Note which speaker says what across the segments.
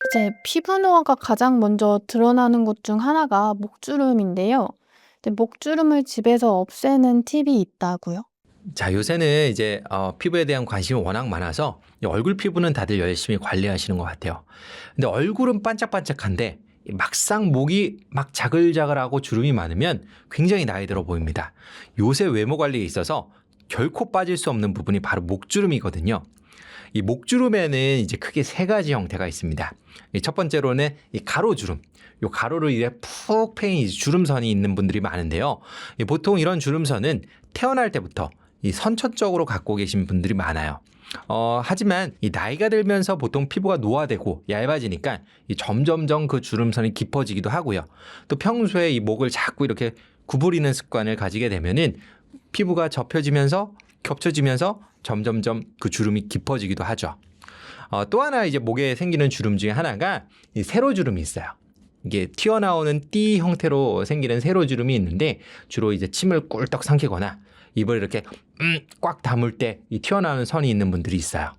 Speaker 1: 이제 피부 노화가 가장 먼저 드러나는 곳 중 하나가 목주름인데요. 근데 목주름을 집에서 없애는 팁이 있다고요?
Speaker 2: 자, 요새는 이제 피부에 대한 관심이 워낙 많아서 이 얼굴 피부는 다들 열심히 관리하시는 것 같아요. 근데 얼굴은 반짝반짝한데 이 막상 목이 막 자글자글하고 주름이 많으면 굉장히 나이 들어 보입니다. 요새 외모 관리에 있어서 결코 빠질 수 없는 부분이 바로 목주름이거든요. 이 목주름에는 이제 크게 세 가지 형태가 있습니다. 이 첫 번째로는 이 가로주름. 요 가로를 이제 푹 패인 주름선이 있는 분들이 많은데요. 보통 이런 주름선은 태어날 때부터 이 선천적으로 갖고 계신 분들이 많아요. 하지만 이 나이가 들면서 보통 피부가 노화되고 얇아지니까 이 점점점 그 주름선이 깊어지기도 하고요. 또 평소에 이 목을 자꾸 이렇게 구부리는 습관을 가지게 되면은 피부가 접혀지면서 겹쳐지면서 점점점 그 주름이 깊어지기도 하죠. 또 하나 이제 목에 생기는 주름 중에 하나가 이 세로주름이 있어요. 이게 튀어나오는 띠 형태로 생기는 세로주름이 있는데 주로 이제 침을 꿀떡 삼키거나 입을 이렇게 꽉 다물 때 이 튀어나오는 선이 있는 분들이 있어요.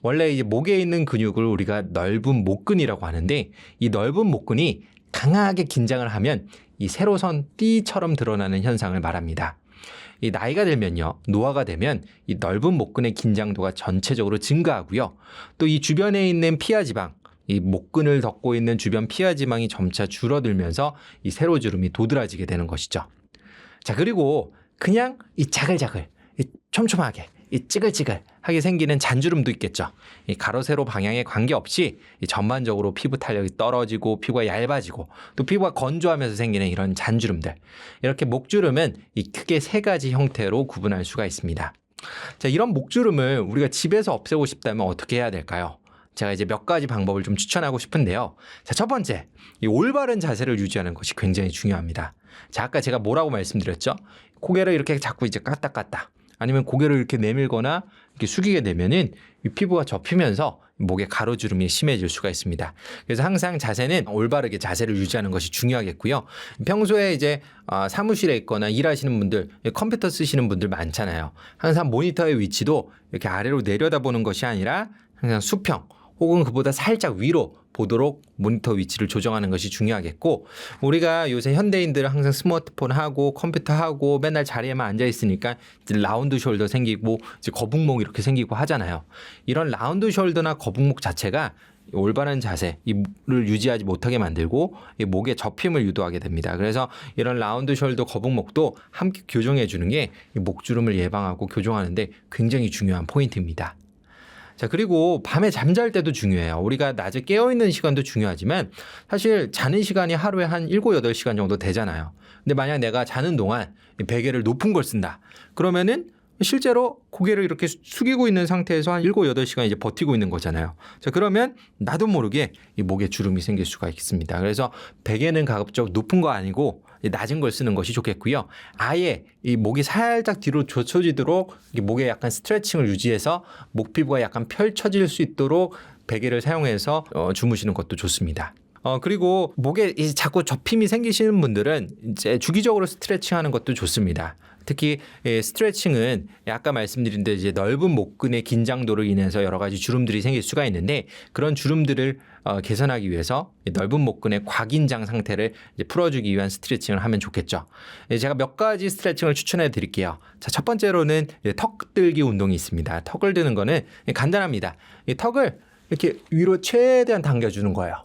Speaker 2: 원래 이제 목에 있는 근육을 우리가 넓은 목근이라고 하는데 이 넓은 목근이 강하게 긴장을 하면 이 세로선 띠처럼 드러나는 현상을 말합니다. 이 나이가 들면요, 노화가 되면 이 넓은 목근의 긴장도가 전체적으로 증가하고요. 또 이 주변에 있는 피하 지방, 이 목근을 덮고 있는 주변 피하 지방이 점차 줄어들면서 이 세로주름이 도드라지게 되는 것이죠. 자, 그리고 그냥 이 자글자글, 이 촘촘하게, 이 찌글찌글하게 생기는 잔주름도 있겠죠. 이 가로 세로 방향에 관계없이 이 전반적으로 피부 탄력이 떨어지고 피부가 얇아지고 또 피부가 건조하면서 생기는 이런 잔주름들. 이렇게 목주름은 이 크게 세 가지 형태로 구분할 수가 있습니다. 자, 이런 목주름을 우리가 집에서 없애고 싶다면 어떻게 해야 될까요? 제가 이제 몇 가지 방법을 좀 추천하고 싶은데요. 자, 첫 번째, 이 올바른 자세를 유지하는 것이 굉장히 중요합니다. 자, 아까 제가 뭐라고 말씀드렸죠? 고개를 이렇게 자꾸 이제 까딱까딱 아니면 고개를 이렇게 내밀거나 이렇게 숙이게 되면은 이 피부가 접히면서 목에 가로주름이 심해질 수가 있습니다. 그래서 항상 자세는 올바르게 자세를 유지하는 것이 중요하겠고요. 평소에 이제 사무실에 있거나 일하시는 분들, 컴퓨터 쓰시는 분들 많잖아요. 항상 모니터의 위치도 이렇게 아래로 내려다보는 것이 아니라 항상 수평 혹은 그보다 살짝 위로 보도록 모니터 위치를 조정하는 것이 중요하겠고, 우리가 요새 현대인들은 항상 스마트폰 하고 컴퓨터 하고 맨날 자리에만 앉아 있으니까 이제 라운드 숄더 생기고 이제 거북목 이렇게 생기고 하잖아요. 이런 라운드 숄더나 거북목 자체가 올바른 자세를 유지하지 못하게 만들고 이 목의 접힘을 유도하게 됩니다. 그래서 이런 라운드 숄더 거북목도 함께 교정해 주는 게 목주름을 예방하고 교정하는데 굉장히 중요한 포인트입니다. 자, 그리고 밤에 잠잘 때도 중요해요. 우리가 낮에 깨어있는 시간도 중요하지만 사실 자는 시간이 하루에 한 7, 8시간 정도 되잖아요. 근데 만약 내가 자는 동안 베개를 높은 걸 쓴다. 그러면은 실제로 고개를 이렇게 숙이고 있는 상태에서 한 7, 8시간 이제 버티고 있는 거잖아요. 자, 그러면 나도 모르게 이 목에 주름이 생길 수가 있습니다. 그래서 베개는 가급적 높은 거 아니고 낮은 걸 쓰는 것이 좋겠고요. 아예 이 목이 살짝 뒤로 젖혀지도록 목에 약간 스트레칭을 유지해서 목 피부가 약간 펼쳐질 수 있도록 베개를 사용해서 주무시는 것도 좋습니다. 그리고 목에 이제 자꾸 접힘이 생기시는 분들은 이제 주기적으로 스트레칭 하는 것도 좋습니다. 특히 스트레칭은 아까 말씀드린 대로 이제 넓은 목근의 긴장도로 인해서 여러 가지 주름들이 생길 수가 있는데, 그런 주름들을 개선하기 위해서 넓은 목근의 과긴장 상태를 이제 풀어주기 위한 스트레칭을 하면 좋겠죠. 제가 몇 가지 스트레칭을 추천해 드릴게요. 자, 첫 번째로는 턱 들기 운동이 있습니다. 턱을 드는 거는 간단합니다. 이 턱을 이렇게 위로 최대한 당겨주는 거예요.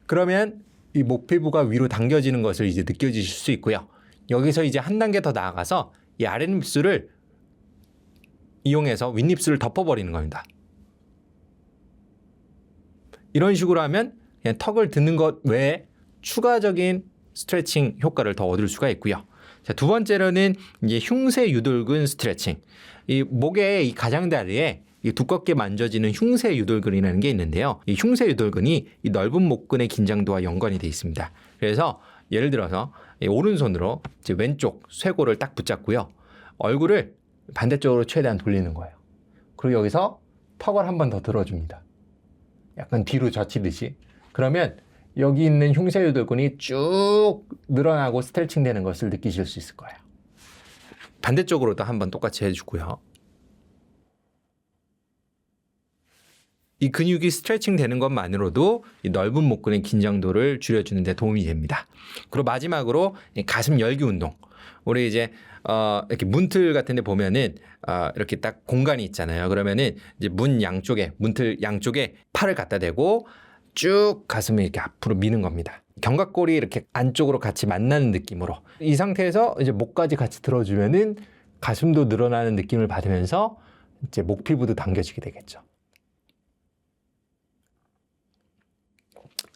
Speaker 2: 그러면 이 목 피부가 위로 당겨지는 것을 이제 느껴지실 수 있고요. 여기서 이제 한 단계 더 나아가서 이 아랫입술을 이용해서 윗입술을 덮어버리는 겁니다. 이런 식으로 하면 그냥 턱을 드는 것 외에 추가적인 스트레칭 효과를 더 얻을 수가 있고요. 자, 두 번째로는 이제 흉쇄 유돌근 스트레칭. 이 목의 이 가장자리에 이 두껍게 만져지는 흉쇄 유돌근이라는 게 있는데요. 이 흉쇄 유돌근이 이 넓은 목근의 긴장도와 연관이 되어 있습니다. 그래서 예를 들어서 이 오른손으로 이제 왼쪽 쇄골을 딱 붙잡고요. 얼굴을 반대쪽으로 최대한 돌리는 거예요. 그리고 여기서 턱을 한 번 더 들어줍니다. 약간 뒤로 젖히듯이. 그러면 여기 있는 흉쇄 유돌근이 쭉 늘어나고 스트레칭 되는 것을 느끼실 수 있을 거예요. 반대쪽으로도 한번 똑같이 해주고요. 이 근육이 스트레칭 되는 것만으로도 이 넓은 목근의 긴장도를 줄여주는 데 도움이 됩니다. 그리고 마지막으로 이 가슴 열기 운동. 우리 이제 이렇게 문틀 같은 데 보면은 이렇게 딱 공간이 있잖아요. 그러면은 이제 문틀 양쪽에 팔을 갖다 대고 쭉 가슴을 이렇게 앞으로 미는 겁니다. 견갑골이 이렇게 안쪽으로 같이 만나는 느낌으로. 이 상태에서 이제 목까지 같이 들어주면은 가슴도 늘어나는 느낌을 받으면서 이제 목 피부도 당겨지게 되겠죠.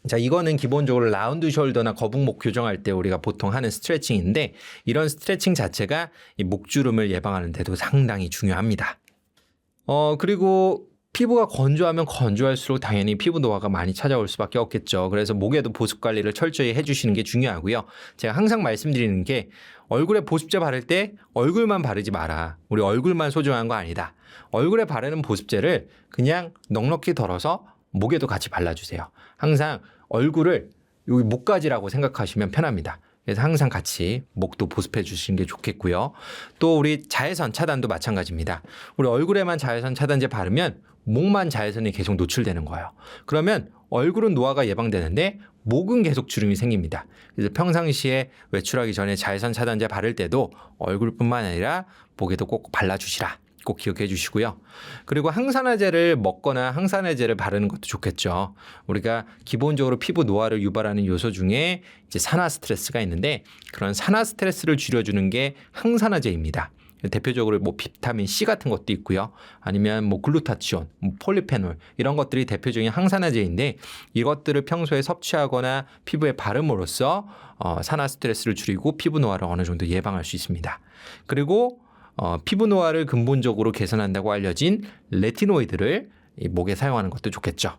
Speaker 2: 자, 이거는 기본적으로 라운드 숄더나 거북목 교정할 때 우리가 보통 하는 스트레칭인데, 이런 스트레칭 자체가 이 목주름을 예방하는 데도 상당히 중요합니다. 그리고 피부가 건조하면 건조할수록 당연히 피부 노화가 많이 찾아올 수밖에 없겠죠. 그래서 목에도 보습 관리를 철저히 해주시는 게 중요하고요. 제가 항상 말씀드리는 게, 얼굴에 보습제 바를 때 얼굴만 바르지 마라. 우리 얼굴만 소중한 거 아니다. 얼굴에 바르는 보습제를 그냥 넉넉히 덜어서 목에도 같이 발라주세요. 항상 얼굴을 여기 목까지라고 생각하시면 편합니다. 그래서 항상 같이 목도 보습해 주시는 게 좋겠고요. 또 우리 자외선 차단도 마찬가지입니다. 우리 얼굴에만 자외선 차단제 바르면 목만 자외선이 계속 노출되는 거예요. 그러면 얼굴은 노화가 예방되는데 목은 계속 주름이 생깁니다. 그래서 평상시에 외출하기 전에 자외선 차단제 바를 때도 얼굴뿐만 아니라 목에도 꼭 발라주시라. 꼭 기억해 주시고요. 그리고 항산화제를 먹거나 항산화제를 바르는 것도 좋겠죠. 우리가 기본적으로 피부 노화를 유발하는 요소 중에 이제 산화 스트레스가 있는데, 그런 산화 스트레스를 줄여주는 게 항산화제입니다. 대표적으로 뭐 비타민 C 같은 것도 있고요. 아니면 뭐 글루타치온, 폴리페놀 이런 것들이 대표적인 항산화제인데, 이것들을 평소에 섭취하거나 피부에 바름으로써 산화 스트레스를 줄이고 피부 노화를 어느 정도 예방할 수 있습니다. 그리고 피부 노화를 근본적으로 개선한다고 알려진 레티노이드를 이 목에 사용하는 것도 좋겠죠.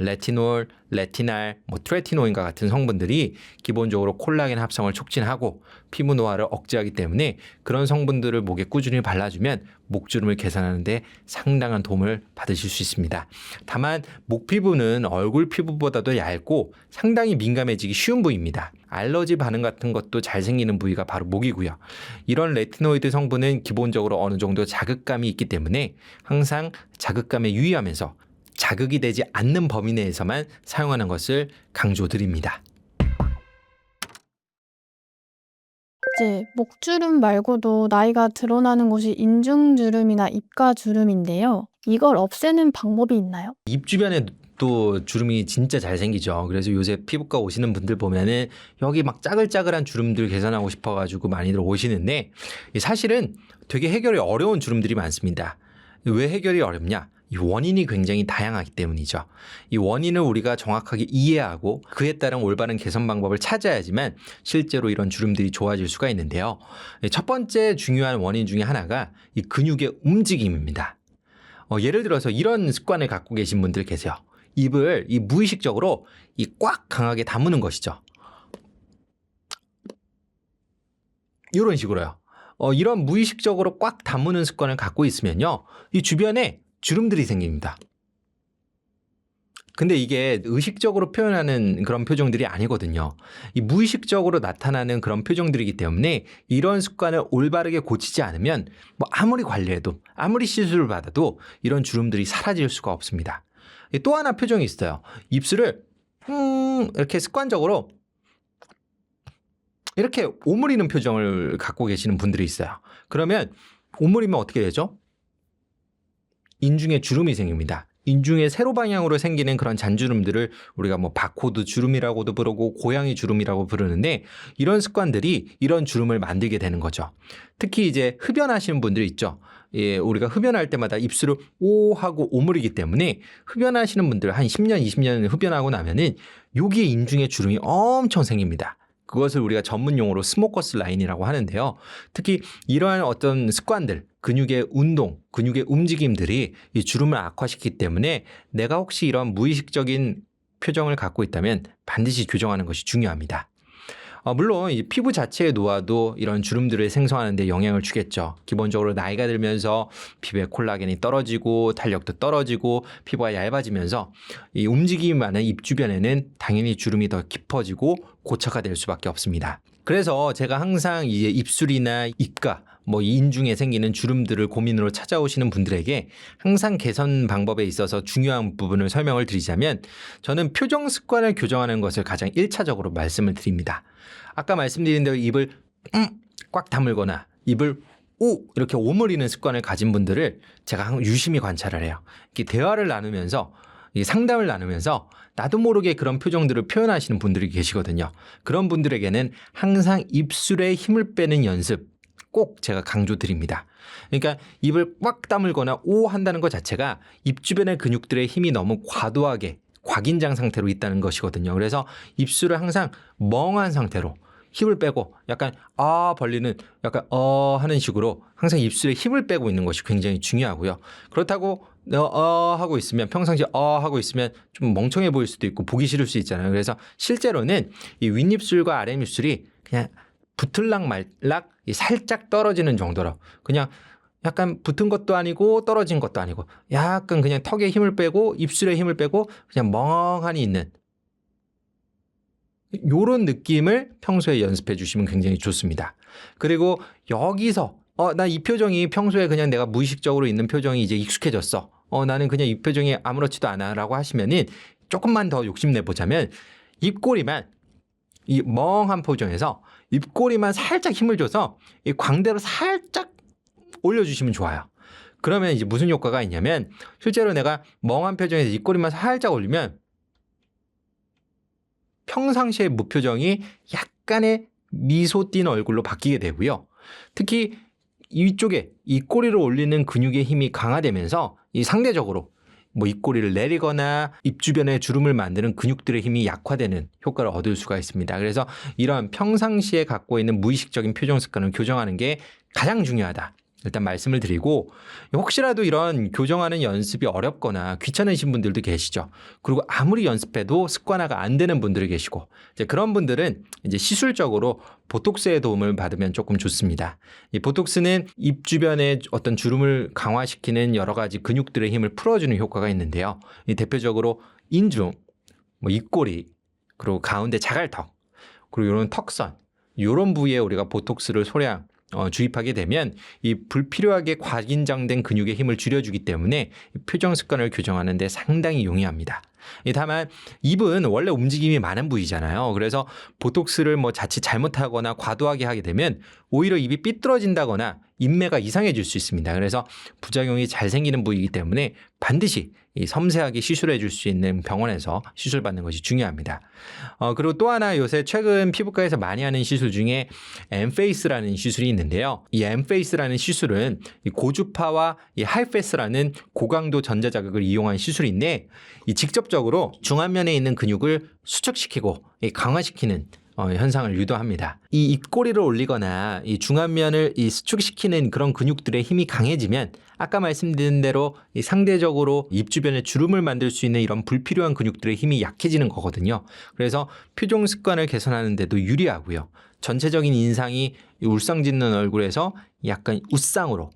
Speaker 2: 레티놀, 레티날, 트레티노인과 같은 성분들이 기본적으로 콜라겐 합성을 촉진하고 피부 노화를 억제하기 때문에 그런 성분들을 목에 꾸준히 발라주면 목주름을 개선하는 데 상당한 도움을 받으실 수 있습니다. 다만 목 피부는 얼굴 피부보다도 얇고 상당히 민감해지기 쉬운 부위입니다. 알러지 반응 같은 것도 잘 생기는 부위가 바로 목이고요. 이런 레티노이드 성분은 기본적으로 어느 정도 자극감이 있기 때문에 항상 자극감에 유의하면서 자극이 되지 않는 범위 내에서만 사용하는 것을 강조드립니다.
Speaker 1: 이제 목주름 말고도 나이가 드러나는 곳이 인중주름이나 입가주름인데요. 이걸 없애는 방법이 있나요?
Speaker 2: 입 주변에 또 주름이 진짜 잘 생기죠. 그래서 요새 피부과 오시는 분들 보면은 여기 막 짜글짜글한 주름들 개선하고 싶어가지고 많이들 오시는데, 사실은 되게 해결이 어려운 주름들이 많습니다. 왜 해결이 어렵냐? 이 원인이 굉장히 다양하기 때문이죠. 이 원인을 우리가 정확하게 이해하고 그에 따른 올바른 개선 방법을 찾아야지만 실제로 이런 주름들이 좋아질 수가 있는데요. 첫 번째 중요한 원인 중에 하나가 이 근육의 움직임입니다. 예를 들어서 이런 습관을 갖고 계신 분들 계세요. 입을 이 무의식적으로 이 꽉 강하게 다무는 것이죠. 이런 식으로요. 이런 무의식적으로 꽉 다무는 습관을 갖고 있으면요, 이 주변에 주름들이 생깁니다. 근데 이게 의식적으로 표현하는 그런 표정들이 아니거든요. 이 무의식적으로 나타나는 그런 표정들이기 때문에 이런 습관을 올바르게 고치지 않으면 뭐 아무리 관리해도 아무리 시술을 받아도 이런 주름들이 사라질 수가 없습니다. 또 하나 표정이 있어요. 입술을 이렇게 습관적으로 이렇게 오므리는 표정을 갖고 계시는 분들이 있어요. 그러면 오므리면 어떻게 되죠? 인중에 주름이 생깁니다. 인중의 세로 방향으로 생기는 그런 잔주름들을 우리가 뭐 바코드 주름이라고도 부르고 고양이 주름이라고 부르는데, 이런 습관들이 이런 주름을 만들게 되는 거죠. 특히 이제 흡연하시는 분들이 있죠. 우리가 흡연할 때마다 입술을 오 하고 오므리기 때문에 흡연하시는 분들 한 10년, 20년 흡연하고 나면은 여기에 인중에 주름이 엄청 생깁니다. 그것을 우리가 전문 용어로 스모커스 라인이라고 하는데요. 특히 이러한 어떤 습관들, 근육의 운동, 근육의 움직임들이 이 주름을 악화시키기 때문에 내가 혹시 이런 무의식적인 표정을 갖고 있다면 반드시 교정하는 것이 중요합니다. 물론 이 피부 자체의 노화도 이런 주름들을 생성하는 데 영향을 주겠죠. 기본적으로 나이가 들면서 피부의 콜라겐이 떨어지고 탄력도 떨어지고 피부가 얇아지면서 이 움직임이 많은 입 주변에는 당연히 주름이 더 깊어지고 고착화될 수밖에 없습니다. 그래서 제가 항상 이제 입술이나 입가 뭐 인중에 생기는 주름들을 고민으로 찾아오시는 분들에게 항상 개선 방법에 있어서 중요한 부분을 설명을 드리자면 저는 표정 습관을 교정하는 것을 가장 1차적으로 말씀을 드립니다. 아까 말씀드린 대로 입을 꽉 다물거나 입을 오 이렇게 오므리는 습관을 가진 분들을 제가 항상 유심히 관찰을 해요. 이렇게 대화를 나누면서 상담을 나누면서 나도 모르게 그런 표정들을 표현하시는 분들이 계시거든요. 그런 분들에게는 항상 입술에 힘을 빼는 연습 꼭 제가 강조드립니다. 그러니까 입을 꽉 다물거나 오 한다는 것 자체가 입 주변의 근육들의 힘이 너무 과도하게 과긴장 상태로 있다는 것이거든요. 그래서 입술을 항상 멍한 상태로 힘을 빼고 약간 벌리는 약간 하는 식으로 항상 입술에 힘을 빼고 있는 것이 굉장히 중요하고요. 그렇다고 하고 있으면 평상시에 하고 있으면 좀 멍청해 보일 수도 있고 보기 싫을 수 있잖아요. 그래서 실제로는 이 윗입술과 아랫입술이 그냥 붙을락 말락 살짝 떨어지는 정도로 그냥 약간 붙은 것도 아니고 떨어진 것도 아니고 약간 그냥 턱에 힘을 빼고 입술에 힘을 빼고 그냥 멍하니 있는 요런 느낌을 평소에 연습해 주시면 굉장히 좋습니다. 그리고 여기서 나 이 표정이 평소에 그냥 내가 무의식적으로 있는 표정이 이제 익숙해졌어. 나는 그냥 이 표정이 아무렇지도 않아 라고 하시면은 조금만 더 욕심내 보자면 입꼬리만 이 멍한 표정에서 입꼬리만 살짝 힘을 줘서 이 광대로 살짝 올려주시면 좋아요. 그러면 이제 무슨 효과가 있냐면 실제로 내가 멍한 표정에서 입꼬리만 살짝 올리면 평상시의 무표정이 약간의 미소 띤 얼굴로 바뀌게 되고요. 특히 이쪽에 입꼬리를 올리는 근육의 힘이 강화되면서 이 상대적으로 뭐 입꼬리를 내리거나 입 주변에 주름을 만드는 근육들의 힘이 약화되는 효과를 얻을 수가 있습니다. 그래서 이런 평상시에 갖고 있는 무의식적인 표정 습관을 교정하는 게 가장 중요하다. 일단 말씀을 드리고 혹시라도 이런 교정하는 연습이 어렵거나 귀찮으신 분들도 계시죠. 그리고 아무리 연습해도 습관화가 안 되는 분들이 계시고 이제 그런 분들은 이제 시술적으로 보톡스의 도움을 받으면 조금 좋습니다. 이 보톡스는 입 주변의 어떤 주름을 강화시키는 여러 가지 근육들의 힘을 풀어주는 효과가 있는데요. 이 대표적으로 인중, 뭐 입꼬리, 그리고 가운데 자갈턱, 그리고 이런 턱선 이런 부위에 우리가 보톡스를 소량 주입하게 되면 이 불필요하게 과긴장된 근육의 힘을 줄여주기 때문에 표정 습관을 교정하는 데 상당히 용이합니다. 다만 입은 원래 움직임이 많은 부위잖아요. 그래서 보톡스를 뭐 자칫 잘못하거나 과도하게 하게 되면 오히려 입이 삐뚤어진다거나 인매가 이상해질 수 있습니다. 그래서 부작용이 잘 생기는 부위이기 때문에 반드시 이 섬세하게 시술해 줄 수 있는 병원에서 시술받는 것이 중요합니다. 그리고 또 하나 요새 최근 피부과에서 많이 하는 시술 중에 엠페이스라는 시술이 있는데요. 이 엠페이스라는 시술은 이 고주파와 이 하이패스라는 고강도 전자자극을 이용한 시술인데 이 직접적으로 중안면에 있는 근육을 수축시키고 강화시키는 현상을 유도합니다. 이 입꼬리를 올리거나 이 중안면을 이 수축시키는 그런 근육들의 힘이 강해지면 아까 말씀드린 대로 이 상대적으로 입 주변에 주름을 만들 수 있는 이런 불필요한 근육들의 힘이 약해지는 거거든요. 그래서 표정 습관을 개선하는 데도 유리하고요. 전체적인 인상이 울상짓는 얼굴에서 약간 웃상으로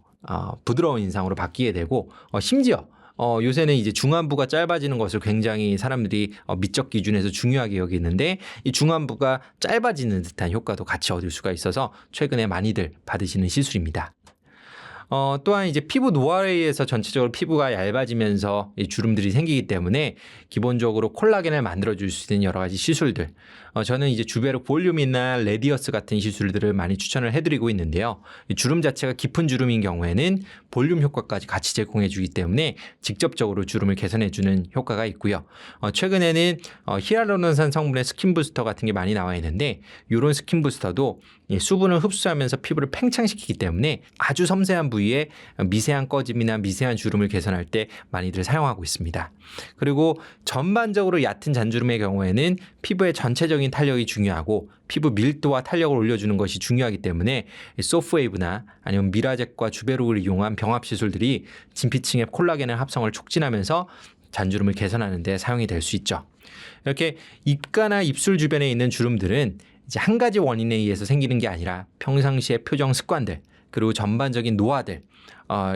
Speaker 2: 부드러운 인상으로 바뀌게 되고 심지어 요새는 이제 중안부가 짧아지는 것을 굉장히 사람들이 미적 기준에서 중요하게 여기는데 이 중안부가 짧아지는 듯한 효과도 같이 얻을 수가 있어서 최근에 많이들 받으시는 시술입니다. 또한 이제 피부 노화에 의해서 전체적으로 피부가 얇아지면서 이 주름들이 생기기 때문에 기본적으로 콜라겐을 만들어줄 수 있는 여러 가지 시술들. 저는 이제 주베르 볼륨이나 레디어스 같은 시술들을 많이 추천을 해드리고 있는데요. 이 주름 자체가 깊은 주름인 경우에는 볼륨 효과까지 같이 제공해주기 때문에 직접적으로 주름을 개선해주는 효과가 있고요. 최근에는 히알루론산 성분의 스킨 부스터 같은 게 많이 나와 있는데 이런 스킨 부스터도 수분을 흡수하면서 피부를 팽창시키기 때문에 아주 섬세한 부위에 미세한 꺼짐이나 미세한 주름을 개선할 때 많이들 사용하고 있습니다. 그리고 전반적으로 얕은 잔주름의 경우에는 피부의 전체적인 탄력이 중요하고 피부 밀도와 탄력을 올려주는 것이 중요하기 때문에 소프웨이브나 아니면 미라젯과 주베룩을 이용한 병합 시술들이 진피층의 콜라겐의 합성을 촉진하면서 잔주름을 개선하는 데 사용이 될 수 있죠. 이렇게 입가나 입술 주변에 있는 주름들은 이제 한 가지 원인에 의해서 생기는 게 아니라 평상시의 표정 습관들 그리고 전반적인 노화들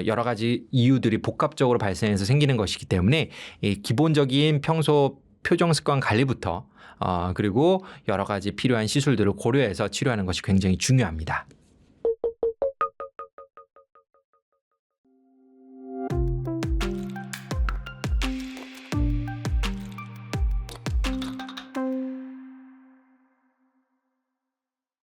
Speaker 2: 여러 가지 이유들이 복합적으로 발생해서 생기는 것이기 때문에 이 기본적인 평소 표정 습관 관리부터 그리고 여러 가지 필요한 시술들을 고려해서 치료하는 것이 굉장히 중요합니다.